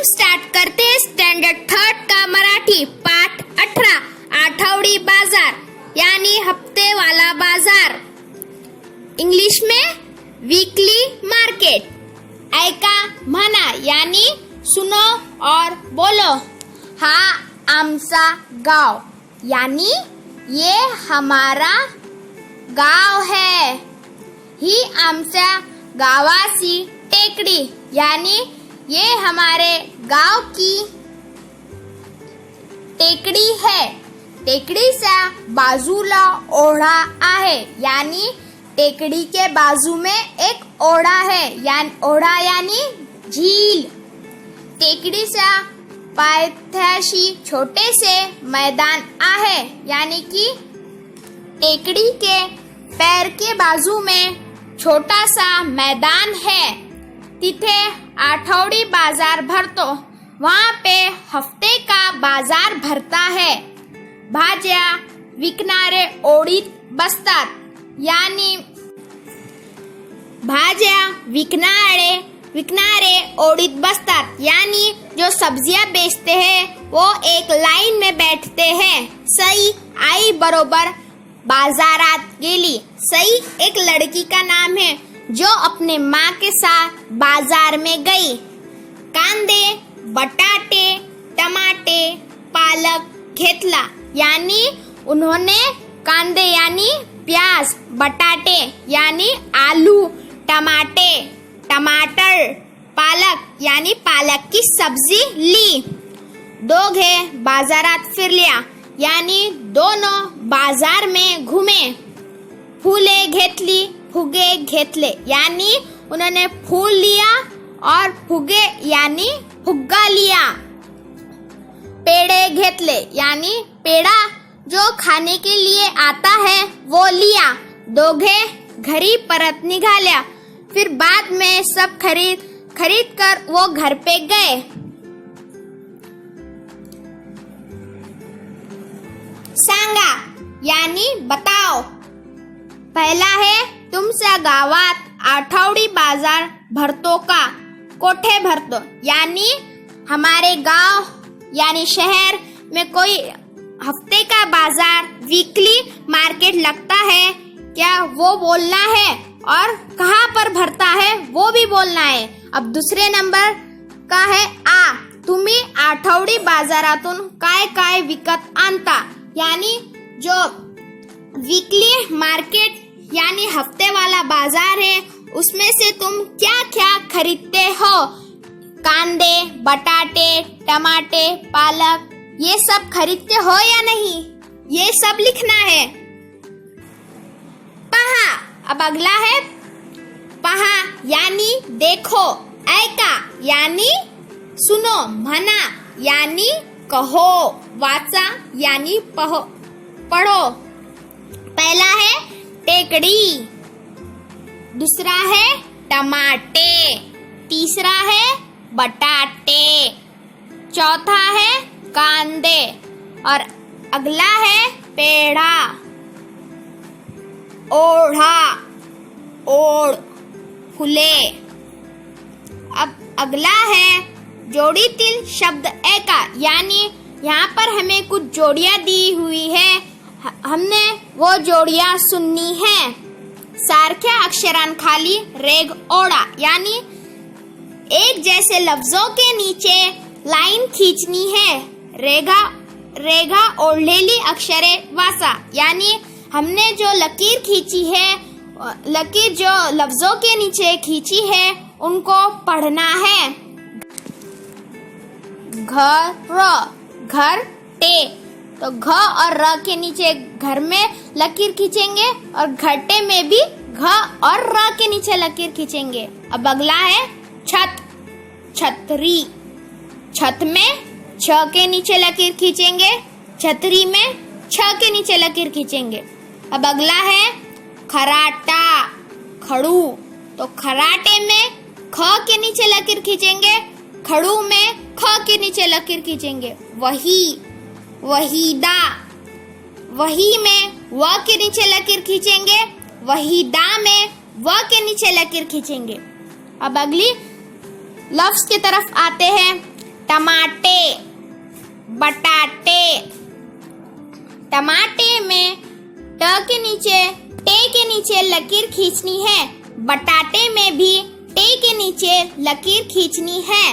Start करते हैं standard third का मराठी पाठ 18 आठवडी बाजार यानी हफ्ते वाला बाजार। इंग्लिश में वीकली मार्केट। ऐका म्हणा यानी सुनो और बोलो। हा आमचा गाव यानी ये हमारा गाव है। ही आमच्या गावाची टेकडी यानी ये हमारे गांव की टेकडी है। टेकडीच्या बाजूला ओढा आहे यानी टेकडी के बाजू में एक ओढा है ओढा यानी झील। टेकडीच्या पायथ्याशी छोटे से मैदान आहे यानी कि टेकडी के पैर के बाजू में छोटा सा मैदान है। तिथे आठवडी बाजार भरतो। वहाँ पे हफ्ते का बाजार भरता है। भाज्या विकणारे ओढीत बसतात यानी भाज्या विकणारे ओढीत बसतात यानी जो सब्जियां बेचते हैं वो एक लाइन में बैठते हैं। सई आई बरोबर बाजारात गेली। सई एक लड़की का नाम है जो अपने माँ के साथ बाजार में गई। कांदे बटाटे टमाटे पालक घेतला यानी उन्होंने कांदे यानी प्याज, बटाटे यानी आलू, टमाटर, पालक यानी पालक की सब्जी ली। दोघे बाजारात फिरल्या यानी दोनों बाजार में घूमे। फुगे घेतले यानी उन्होंने फूल लिया और फुगे यानी फुग्गा लिया। पेड़े घेतले यानी पेड़ा जो खाने के लिए आता है वो लिया। दोघे घरी परत निघाल्या। फिर बाद में सब खरीद कर वो घर पे गए। सांगा यानी बताओ। पहला है तुमच्या गावात आठवडी बाजार भरतो का? कोठे भरतो यानी हमारे गांव यानी शहर में कोई हफ्ते का बाजार वीकली मार्केट लगता है क्या, वो बोलना है। और कहाँ पर भरता है वो भी बोलना है। अब दूसरे नंबर का है आ। तुम्ही आठवडी बाजारातून काय विकत आणता यानी जो वीकली मार्केट यानी हफ्ते वाला बाजार है उसमें से तुम क्या क्या खरीदते हो। कांदे बटाटे टमाटे पालक ये सब खरीदते हो या नहीं, ये सब लिखना है। पहा अब अगला है पहा यानी देखो। ऐका यानी सुनो। म्हणा यानी कहो। वाचा यानी पढ़ो। पहला है टेकड़ी, दूसरा है टमाटे, तीसरा है बटाटे, चौथा है कांदे और अगला है पेड़ा, ओढ़ा, ओढ़, फुले। अब अगला है जोडीतील शब्द ऐका यानी यहाँ पर हमें कुछ जोड़ियां दी हुई है, हमने वो जोड़ियां सुननी है। सारख्या अक्षरांखाली रेघ ओढा यानी एक जैसे लफ्जों के नीचे लाइन खींचनी है। रेघा ओढ़लेली अक्षरे वाचा यानी हमने जो लकीर खींची है, लकीर जो लफ्जों के नीचे खींची है उनको पढ़ना है। घर टे तो घ और र के नीचे घर में लकीर खींचेंगे और घटे में भी घ और र के नीचे लकीर खींचेंगे। अब अगला है छत, छतरी। छत में छ के नीचे लकीर खींचेंगे, छतरी में छ के नीचे लकीर खींचेंगे। अब अगला है खराटा, खड़ू तो खराटे में ख के नीचे लकीर खींचेंगे, खड़ू में ख के नीचे लकीर खींचेंगे। वहीदा, वही में व के नीचे लकीर खींचेंगे, वहीदा में व के नीचे लकीर खींचेंगे। अब अगली लफ्ज की तरफ आते हैं। टमाटे, बटाटे। टमाटे में ट के नीचे टे के नीचे लकीर खींचनी है। बटाटे में भी टे के नीचे लकीर खींचनी है।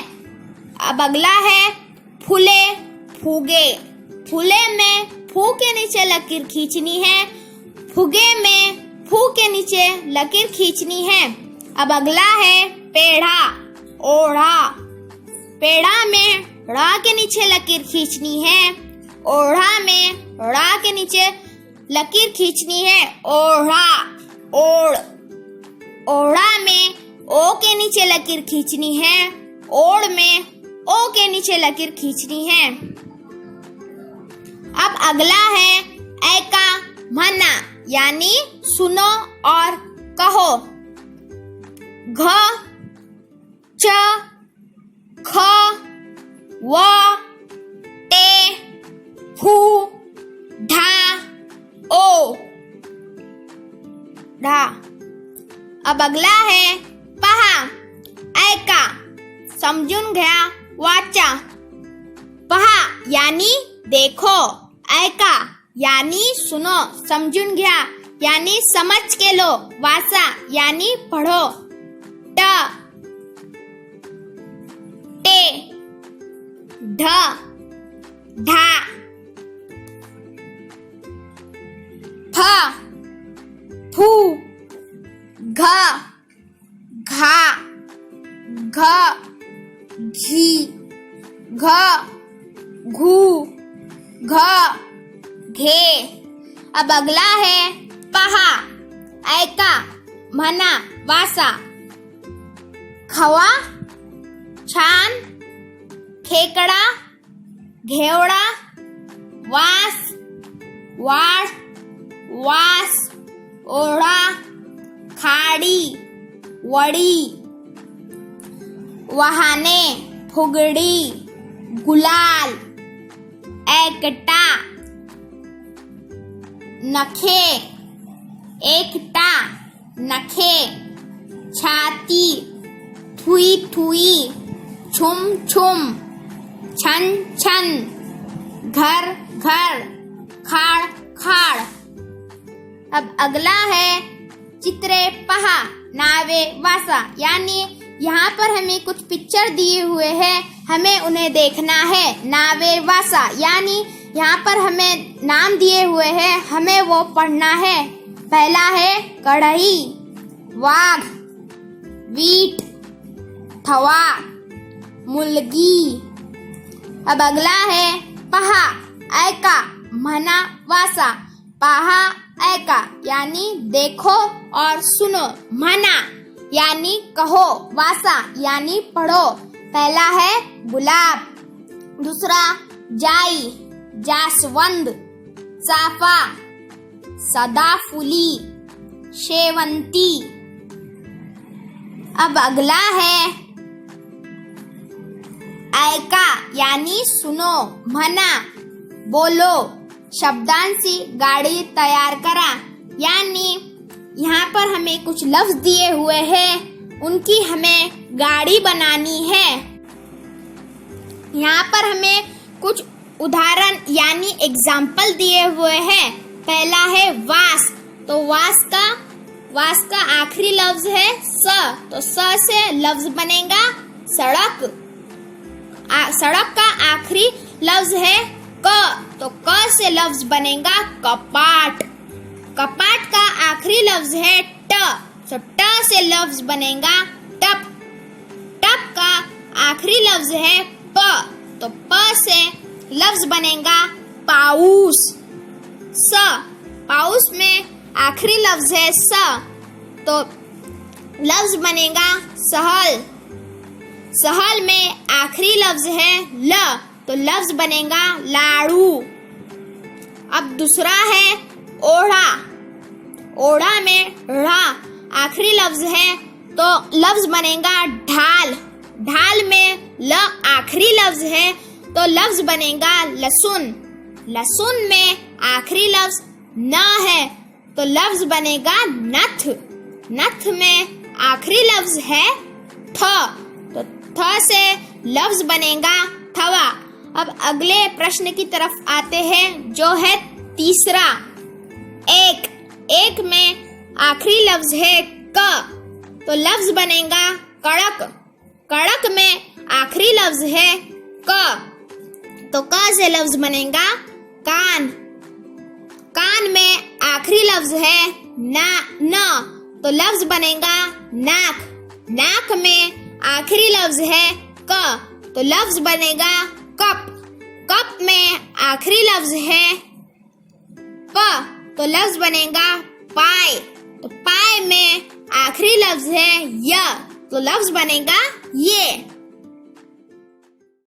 अब अगला है फूले, फूगे। फूले में फू के नीचे लकीर खींचनी है। फुगे में फू के नीचे लकीर खींचनी है। अब अगला है पेड़ा, ओढ़ा। पेड़ा में ड़ा के नीचे लकीर खींचनी है। ओढ़ा में ड़ा के नीचे लकीर खींचनी है। ओढ़ा, ओढ़। ओढ़ा में ओ के नीचे लकीर खींचनी है। ओढ़ में ओ के नीचे लकीर खींचनी है। अब अगला है ऐका मना, यानी सुनो और कहो। घ, च, ख, व, टे, फू, ढा, ओ, ढा। अब अगला है पहा, ऐका समजून घ्या वाचा। पहा यानी देखो, ऐका यानी सुनो, समजून घ्या यानी समझ के लो, वाचा यानी पढ़ो। ट, टे, ढ, ढा, फ, फू, घ, घा, घ, घी, घ, घू, घ, घे। अब अगला है पहा, ऐका, मना, वासा। खवा, छान, खेकडा, घेवडा, वास, वाळ, वास, ओढा, खाडी, वडी। वहाने, फुगडी, गुलाल, एकटा, नखे, एकटा, नखे। छाती, थुई थुई, छुम छुम, छन छन, घर घर, खाड़ खाड़। अब अगला है चित्रे पहा, नावे वासा, यानी यहाँ पर हमें कुछ पिक्चर दिए हुए हैं, हमें उन्हें देखना है। नावे वासा यानी यहाँ पर हमें नाम दिए हुए हैं, हमें वो पढ़ना है। पहला है कढ़ई, वाघ, वीट, थवा, मुलगी। अब अगला है पहा, ऐका, मना, वासा। पहा, ऐका यानी देखो और सुनो। मना यानी कहो। वासा यानी पढ़ो। पहला है गुलाब, दूसरा जाई, जासवंद, चाफा, सदाफुली, शेवंती। अब अगला है ऐका यानी सुनो, मना, बोलो, शब्दांशी गाड़ी तैयार करा। यानी यहाँ पर हमें कुछ लफ्ज दिए हुए हैं, उनकी हमें गाड़ी बनानी है। यहाँ पर हमें कुछ उदाहरण यानी एग्जाम्पल दिए हुए हैं। पहला है वास, तो वास का आखिरी लफ्ज है स, तो स से लफ्ज बनेगा सड़क। सड़क का आखिरी लफ्ज है क, तो क से लफ्ज बनेगा कपाट। कपाट का आखिरी लफ्ज है ट, तो ट से लफ्ज बनेगा टप। टप का आखिरी लफ्ज है प, तो प से लफ्ज बनेगा पाउस। स, पाउस में आखिरी लफ्ज है स, तो लफ्ज बनेगा सहल। सहल में आखिरी लफ्ज है ल, तो लफ्ज बनेगा लाड़ू। अब दूसरा है ओढ़ा। ओढ़ा में ढ़ा आखिरी लफ्ज है, तो लफ्ज बनेगा ढाल। ढाल में ल आखिरी लफ्ज है, तो लफ्ज बनेगा लहसुन। लहसुन में आखिरी लफ्ज न है, तो लफ्ज बनेगा नथ। नथ में आखिरी लफ्ज है थ, तो थ से लफ्ज बनेगा अथवा। अब अगले प्रश्न की तरफ आते हैं जो है तीसरा। एक में आखिरी लफ्ज है क, तो लफ्ज बनेगा कड़क। कड़क में आखिरी लफ्ज है क, तो क से लफ्ज बनेगा कान। कान में आखिरी लफ्ज है न, तो लफ्ज बनेगा नाक। नाक में आखिरी लफ्ज है क, तो लफ्ज बनेगा कप। कप में आखिरी लफ्ज है प, तो लफ्ज बनेगा पाय। तो पाय में आखिरी लफ्ज है य, तो लफ्ज बनेगा ये।